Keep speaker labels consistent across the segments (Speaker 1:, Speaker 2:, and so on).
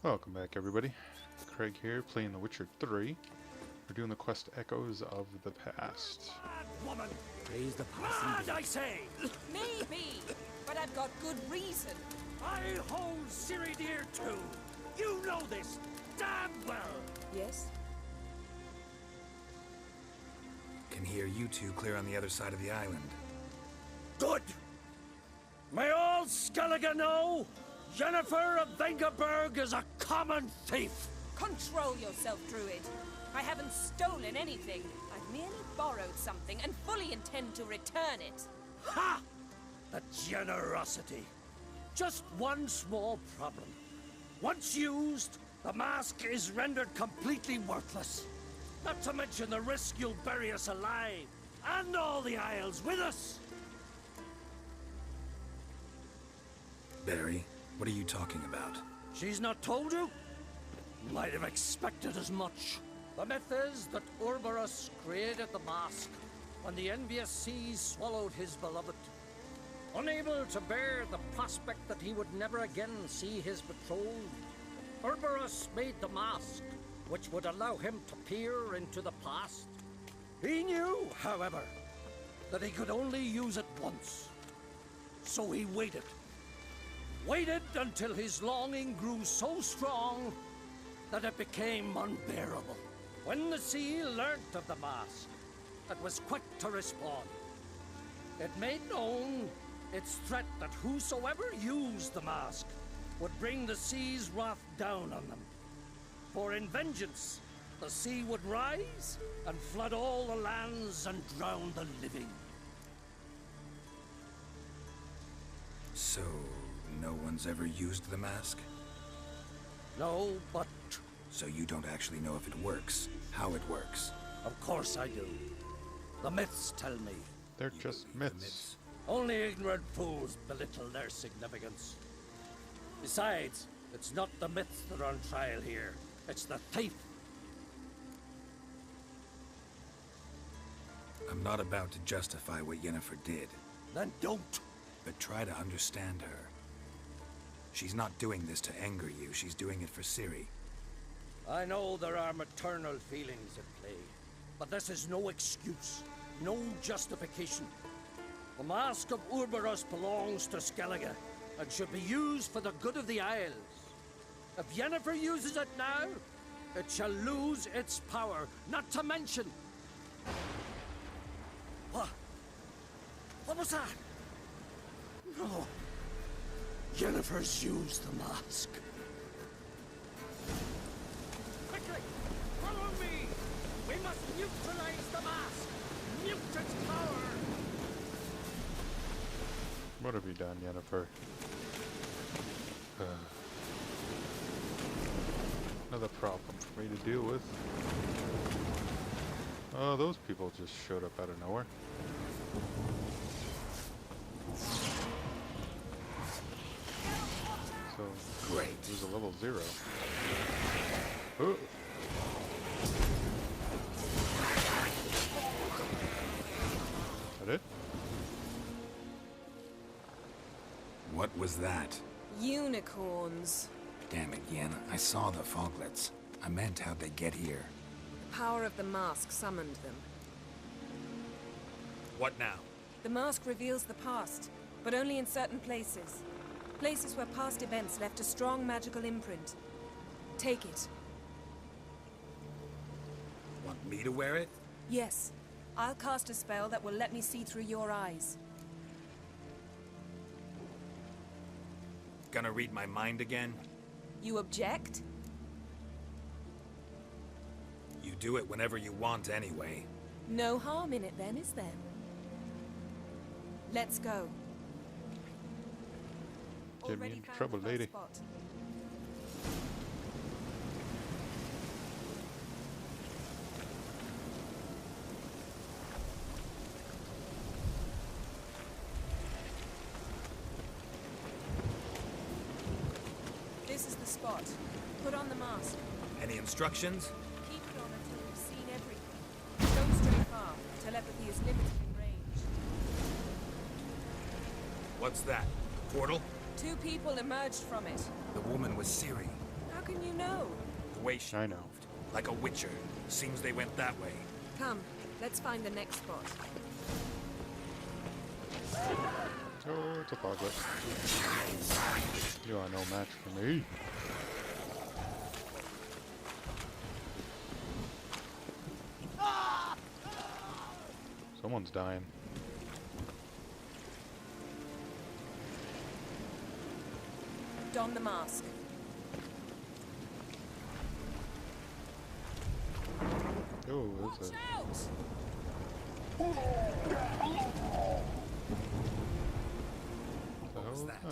Speaker 1: Welcome back, everybody. Craig here, playing The Witcher 3. We're doing the quest Echoes of the Past.
Speaker 2: Mad woman!
Speaker 3: Raise the
Speaker 2: Mad, I say!
Speaker 4: Maybe, but I've got good reason.
Speaker 2: I hold Ciri dear too. You know this damn well.
Speaker 4: Yes?
Speaker 3: Can hear you two clear on the other side of the island.
Speaker 2: Good. May all Skellige know, Jennifer of Vengerberg is a common thief.
Speaker 4: Control yourself, Druid. I haven't stolen anything. I've merely borrowed something and fully intend to return it.
Speaker 2: Ha! The generosity. Just one small problem. Once used, the mask is rendered completely worthless. Not to mention the risk you'll bury us alive, and all the Isles with us.
Speaker 3: Barry, what are you talking about?
Speaker 2: She's not told you? Might have expected as much. The myth is that Urberus created the mask when the envious seas swallowed his beloved. Unable to bear the prospect that he would never again see his betrothed, Urberus made the mask, which would allow him to peer into the past. He knew, however, that he could only use it once. So he waited. Waited until his longing grew so strong that it became unbearable. When the sea learnt of the mask, it was quick to respond. It made known its threat that whosoever used the mask would bring the sea's wrath down on them. For in vengeance, the sea would rise and flood all the lands and drown the living.
Speaker 3: So, no one's ever used the mask?
Speaker 2: No, but
Speaker 3: So you don't actually know if it works, how it works?
Speaker 2: of course I do. The myths tell me.
Speaker 1: They're
Speaker 3: You
Speaker 1: just
Speaker 3: believe the
Speaker 1: myths.
Speaker 2: Only ignorant fools belittle their significance. Besides, it's not the myths that are on trial here. It's the thief.
Speaker 3: I'm not about to justify what Yennefer did,
Speaker 2: Then don't.
Speaker 3: but try to understand her. She's not doing this to anger you, she's doing it for Ciri.
Speaker 2: I know there are maternal feelings at play, but this is no excuse, no justification. The Mask of Urberus belongs to Skellige, and should be used for the good of the Isles. If Yennefer uses it now, it shall lose its power, not to mention... What? What was that? No. Yennefer's used the mask. Quickly! Follow me! We must neutralize the mask! Mute its power!
Speaker 1: What have you done, Yennefer? Another problem for me to deal with. Oh, those people just showed up out of nowhere. So,
Speaker 3: Great.
Speaker 1: there's a level 0. Oh. Is that it?
Speaker 3: What was that?
Speaker 4: Unicorns.
Speaker 3: Damn it, Yen, I saw the foglets. I meant how'd they get here.
Speaker 4: The power of the mask summoned them.
Speaker 3: What now?
Speaker 4: The mask reveals the past, but only in certain places. Places where past events left a strong magical imprint. Take it.
Speaker 3: Want me to wear it?
Speaker 4: Yes. I'll cast a spell that will let me see through your eyes.
Speaker 3: Gonna read my mind again?
Speaker 4: You object?
Speaker 3: You do it whenever you want anyway.
Speaker 4: No harm in it then, is there? Let's go.
Speaker 1: Get me
Speaker 4: Already
Speaker 1: into
Speaker 4: found
Speaker 1: trouble,
Speaker 4: the first
Speaker 1: lady.
Speaker 4: spot. This is the spot. Put on the mask.
Speaker 3: Any instructions?
Speaker 4: Keep it on until you've seen everything. Don't stray far. Telepathy is limited in range.
Speaker 3: What's that? Portal?
Speaker 4: 2 people emerged from it.
Speaker 3: The woman was Ciri.
Speaker 4: How can
Speaker 3: way she
Speaker 1: I know.
Speaker 3: moved. Like a witcher. Seems they went that way.
Speaker 4: Come, let's find the next spot.
Speaker 1: Oh, it's a progress. You are no match for me. Someone's dying.
Speaker 4: Don the mask.
Speaker 1: Oh, that's a...
Speaker 4: Out!
Speaker 1: What the hell was that?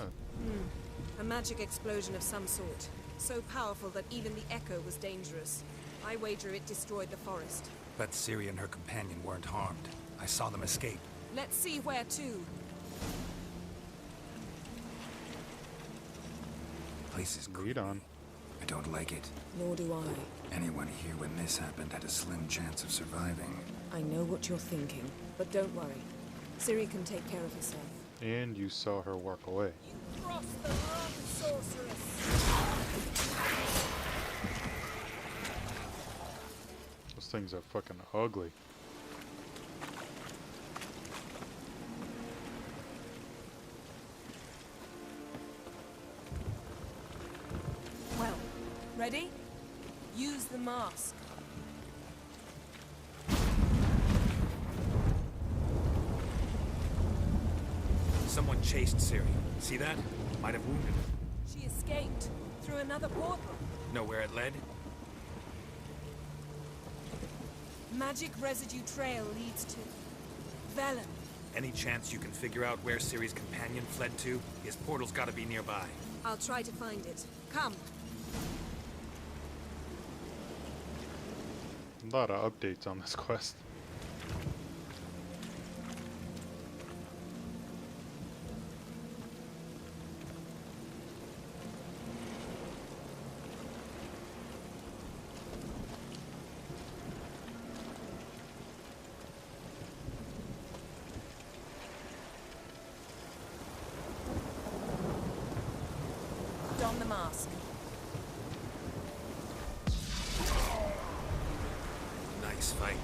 Speaker 4: A magic explosion of some sort. So powerful that even the echo was dangerous. I wager it destroyed the forest.
Speaker 3: But Ciri and her companion weren't harmed. I saw them escape.
Speaker 4: Let's see where to.
Speaker 3: Place is
Speaker 1: Lead on.
Speaker 3: I don't like it.
Speaker 4: Nor do I.
Speaker 3: Anyone here when this happened had a slim chance of surviving.
Speaker 4: I know what you're thinking, but don't worry. Ciri can take care of herself.
Speaker 1: And you saw her walk away.
Speaker 4: You crossed the wrong sorceress!
Speaker 1: Those things are fucking ugly.
Speaker 4: Well, ready? Use the mask.
Speaker 3: Someone chased Ciri. See that? Might have wounded her.
Speaker 4: She escaped through another portal.
Speaker 3: Know where it led?
Speaker 4: Magic residue trail leads to Velen.
Speaker 3: Any chance you can figure out where Ciri's companion fled to? His portal's gotta be nearby.
Speaker 4: I'll try to find it. Come.
Speaker 1: A lot of updates on this quest.
Speaker 4: Don the mask.
Speaker 3: Nice fight.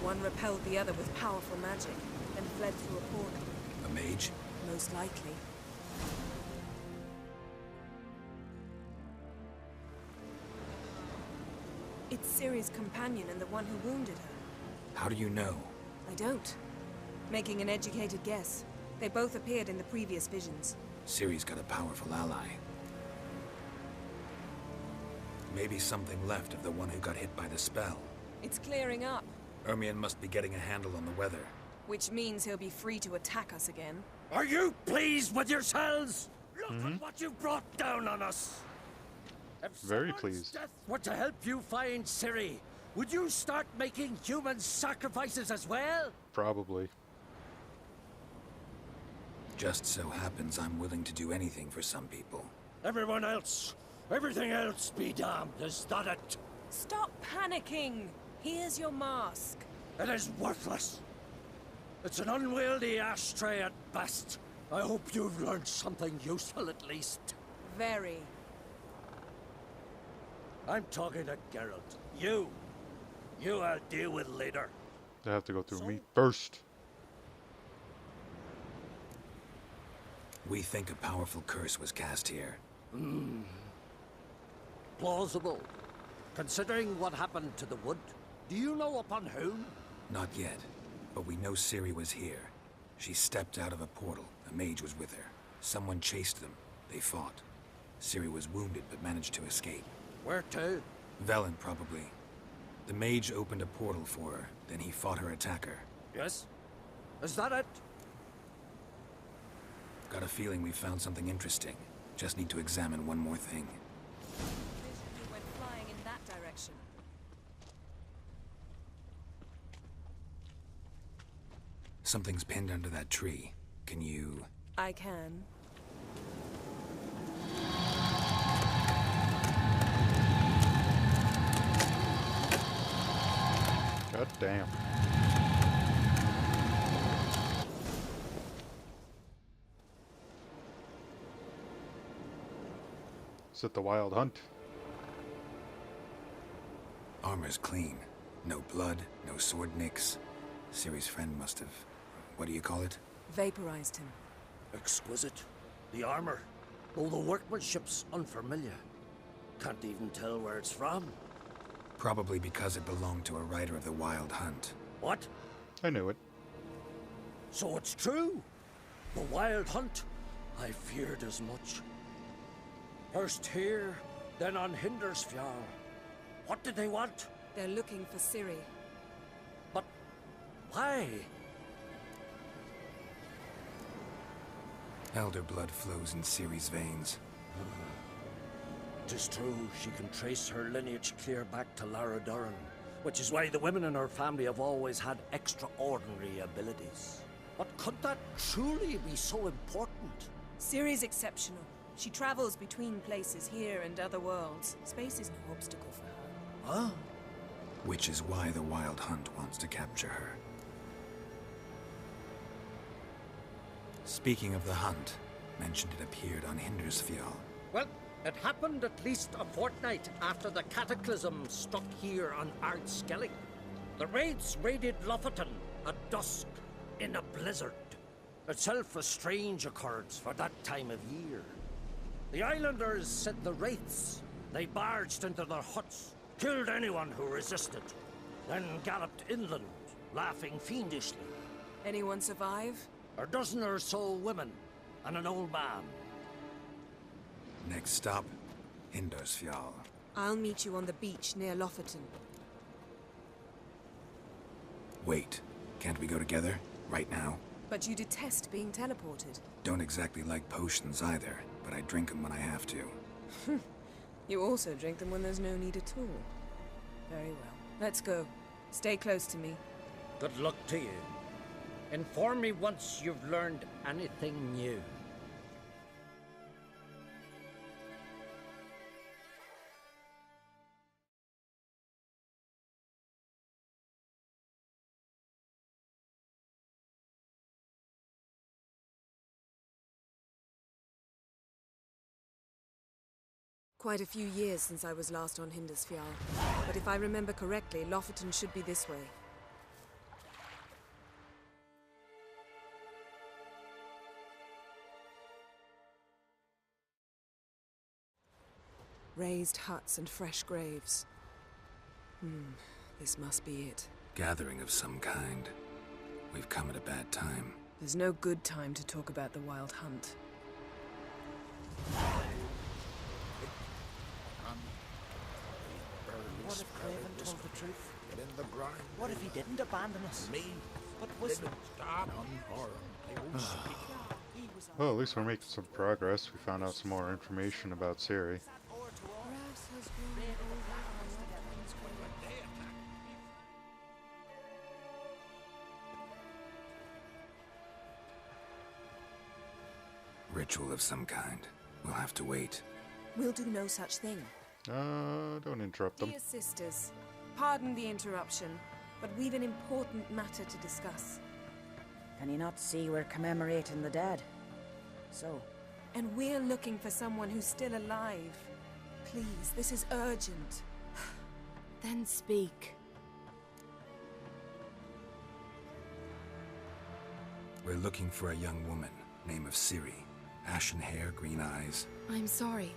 Speaker 4: One repelled the other with powerful magic, then fled through a portal.
Speaker 3: A mage?
Speaker 4: Most likely. It's Ciri's companion and the one who wounded her.
Speaker 3: How do you know?
Speaker 4: I don't. Making an educated guess. They both appeared in the previous visions.
Speaker 3: Ciri's got a powerful ally. Maybe something left of the one who got hit by the spell.
Speaker 4: It's clearing up,
Speaker 3: Ermion must be getting a handle on the weather.
Speaker 4: which means he'll be free to attack us again.
Speaker 2: Are you pleased with yourselves? Look at what you've brought down on us. If
Speaker 1: Very
Speaker 2: someone's
Speaker 1: pleased.
Speaker 2: death were to help you find Ciri, would you start making human sacrifices as well?
Speaker 1: Probably.
Speaker 3: Just so happens I'm willing to do anything for some people.
Speaker 2: Everyone else, everything else be damned, is that it?
Speaker 4: Stop panicking! Here's your mask.
Speaker 2: It is worthless. It's an unwieldy ashtray at best. I hope you've learned something useful at least.
Speaker 4: Very.
Speaker 2: I'm talking to Geralt. You I'll deal with later.
Speaker 1: They have to go through me first.
Speaker 3: We think a powerful curse was cast here.
Speaker 2: Plausible. Considering what happened to the wood, do you know upon whom?
Speaker 3: Not yet, but we know Ciri was here. She stepped out of a portal. A mage was with her. Someone chased them. They fought. Ciri was wounded but managed to escape.
Speaker 2: Where to?
Speaker 3: Velen, probably. The mage opened a portal for her, then he fought her attacker.
Speaker 2: Yes? Is that it?
Speaker 3: Got a feeling we found something interesting. Just need to examine one more thing.
Speaker 4: Vision went flying in that direction.
Speaker 3: Something's pinned under that tree. Can you...
Speaker 4: I can.
Speaker 1: God damn. Is it the Wild Hunt?
Speaker 3: Armor's clean. No blood, no sword nicks. Ciri's friend must have... what do you call it?
Speaker 4: Vaporized him.
Speaker 2: Exquisite. The armor, though the workmanship's unfamiliar. Can't even tell where it's from.
Speaker 3: Probably because it belonged to a rider of the Wild Hunt.
Speaker 2: What?
Speaker 1: I knew it.
Speaker 2: So it's true. The Wild Hunt. I feared as much. First here, then on Hindersfjall. What did they want?
Speaker 4: They're looking for Ciri.
Speaker 2: But why?
Speaker 3: Elder blood flows in Ciri's veins.
Speaker 2: 'Tis true, she can trace her lineage clear back to Lara Duran, which is why the women in her family have always had extraordinary abilities. But could that truly be so important?
Speaker 4: Ciri's exceptional. She travels between places here and other worlds. Space is no obstacle for her.
Speaker 2: Huh?
Speaker 3: Which is why the Wild Hunt wants to capture her. Speaking of the hunt, mentioned it appeared on Hindersfjall.
Speaker 2: Well, it happened at least a fortnight after the cataclysm struck here on Ardskellig. The raids raided Lofoten at dusk in a blizzard. Itself a strange occurrence for that time of year. The islanders said the wraiths. They barged into their huts, killed anyone who resisted, then galloped inland, laughing fiendishly.
Speaker 4: Anyone survive?
Speaker 2: A dozen or so women and an old man.
Speaker 3: Next stop, Hindersfjall.
Speaker 4: I'll meet you on the beach near Lofoten.
Speaker 3: Wait, can't we go together? Right now?
Speaker 4: But you detest being teleported.
Speaker 3: Don't exactly like potions either, but I drink them when I have to.
Speaker 4: You also drink them when there's no need at all. Very well. Let's go. Stay close to me.
Speaker 2: Good luck to you. Inform me once you've learned anything new.
Speaker 4: Quite a few years since I was last on Hindersfjall. But if I remember correctly, Lofoten should be this way. Raised huts and fresh graves. This must be it.
Speaker 3: Gathering of some kind. We've come at a bad time.
Speaker 4: There's no good time to talk about the Wild Hunt.
Speaker 5: What if Craven told the truth? What if he didn't abandon us? But was
Speaker 1: Well, at least we're making some progress. We found out some more information about Ciri.
Speaker 3: Ritual of some kind. We'll have to wait.
Speaker 4: We'll do no such thing.
Speaker 1: Don't interrupt them.
Speaker 4: Dear sisters, pardon the interruption, but we've an important matter to discuss.
Speaker 5: Can you not see we're commemorating the dead? So,
Speaker 4: And we're looking for someone who's still alive. Please, this is urgent.
Speaker 6: Then speak.
Speaker 3: We're looking for a young woman, name of Ciri. Ashen hair, green eyes.
Speaker 6: I'm sorry.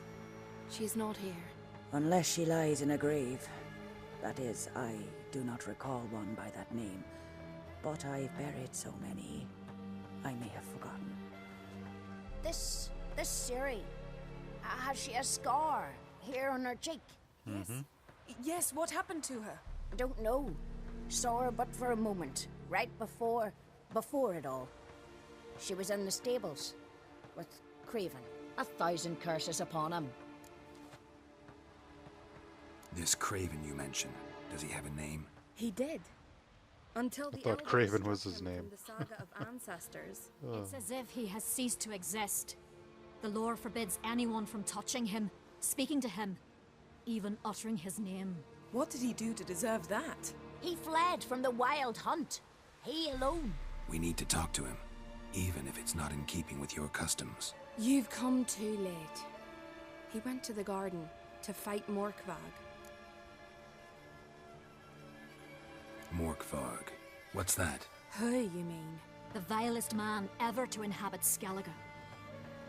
Speaker 6: She is not here.
Speaker 5: unless she lies in a grave. That is, I do not recall one by that name. But I've buried so many, I may have forgotten.
Speaker 7: This Ciri, has she a scar here on her cheek?
Speaker 4: Yes, what happened to her?
Speaker 7: I don't know. Saw her but for a moment, right before it all. She was in the stables with Craven. 1,000 curses upon him.
Speaker 3: This Craven you mentioned, does he have a name?
Speaker 6: He did. Until the
Speaker 1: thought
Speaker 6: elders
Speaker 1: Craven was
Speaker 6: struck
Speaker 1: his
Speaker 6: him
Speaker 1: name.
Speaker 6: from the saga of ancestors.
Speaker 8: It's as if he has ceased to exist. The lore forbids anyone from touching him, speaking to him, even uttering his name.
Speaker 4: What did he do to deserve that?
Speaker 7: He fled from the Wild Hunt. He alone.
Speaker 3: We need to talk to him, even if it's not in keeping with your customs.
Speaker 6: You've come too late. He went to the garden to fight Morkvag.
Speaker 3: Morkvarg. What's that?
Speaker 6: Who, you mean?
Speaker 8: The vilest man ever to inhabit Skellige.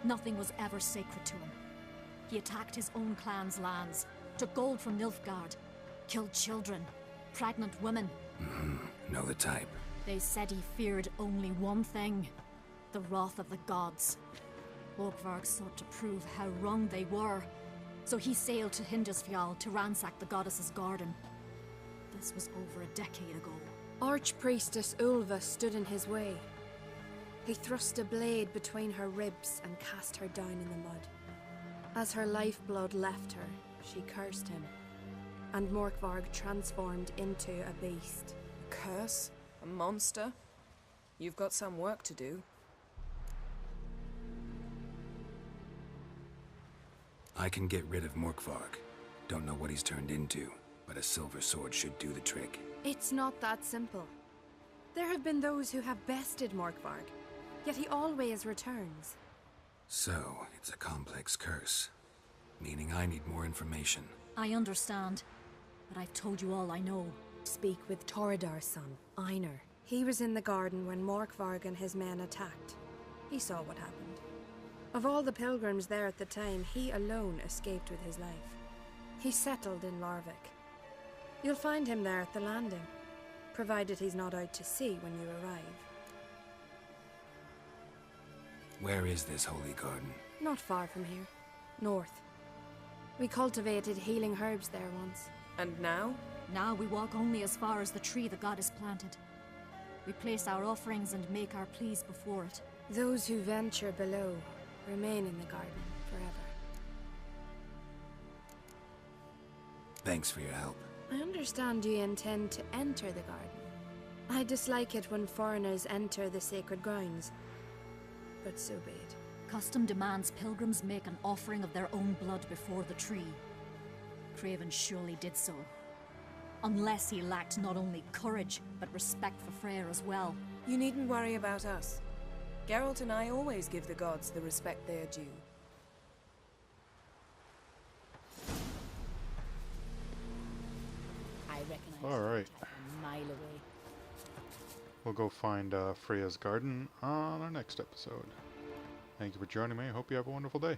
Speaker 8: Nothing was ever sacred to him. He attacked his own clan's lands, took gold from Nilfgaard, killed children, pregnant women.
Speaker 3: Know the type.
Speaker 8: They said he feared only one thing, the wrath of the gods. Morkvarg sought to prove how wrong they were, so he sailed to Hindisfjall to ransack the goddess's garden. This was over a decade ago.
Speaker 6: Archpriestess Ulva stood in his way. He thrust a blade between her ribs and cast her down in the mud. As her lifeblood left her, she cursed him, and Morkvarg transformed into a beast.
Speaker 4: A curse? A monster? You've got some work to do.
Speaker 3: I can get rid of Morkvarg. Don't know what he's turned into, but a silver sword should do the trick.
Speaker 6: It's not that simple. There have been those who have bested Morkvarg, yet he always returns.
Speaker 3: So, it's a complex curse. Meaning I need more information.
Speaker 8: I understand, but I've told you all I know.
Speaker 6: Speak with Torridar's son, Einar. He was in the garden when Morkvarg and his men attacked. He saw what happened. Of all the pilgrims there at the time, he alone escaped with his life. He settled in Larvik. You'll find him there at the landing, provided he's not out to sea when you arrive.
Speaker 3: Where is this holy garden?
Speaker 6: Not far from here. North. We cultivated healing herbs there once.
Speaker 4: And now?
Speaker 8: Now we walk only as far as the tree the goddess planted. We place our offerings and make our pleas before it.
Speaker 6: Those who venture below remain in the garden forever.
Speaker 3: Thanks for your help.
Speaker 6: I understand you intend to enter the garden. I dislike it when foreigners enter the sacred grounds, but so be it.
Speaker 8: Custom demands pilgrims make an offering of their own blood before the tree. Craven surely did so. Unless he lacked not only courage, but respect for Freyr as well.
Speaker 4: You needn't worry about us. Geralt and I always give the gods the respect they are due.
Speaker 7: I recognize
Speaker 1: Alright.
Speaker 7: a mile away.
Speaker 1: We'll go find Freya's garden on our next episode. Thank you for joining me. I hope you have a wonderful day.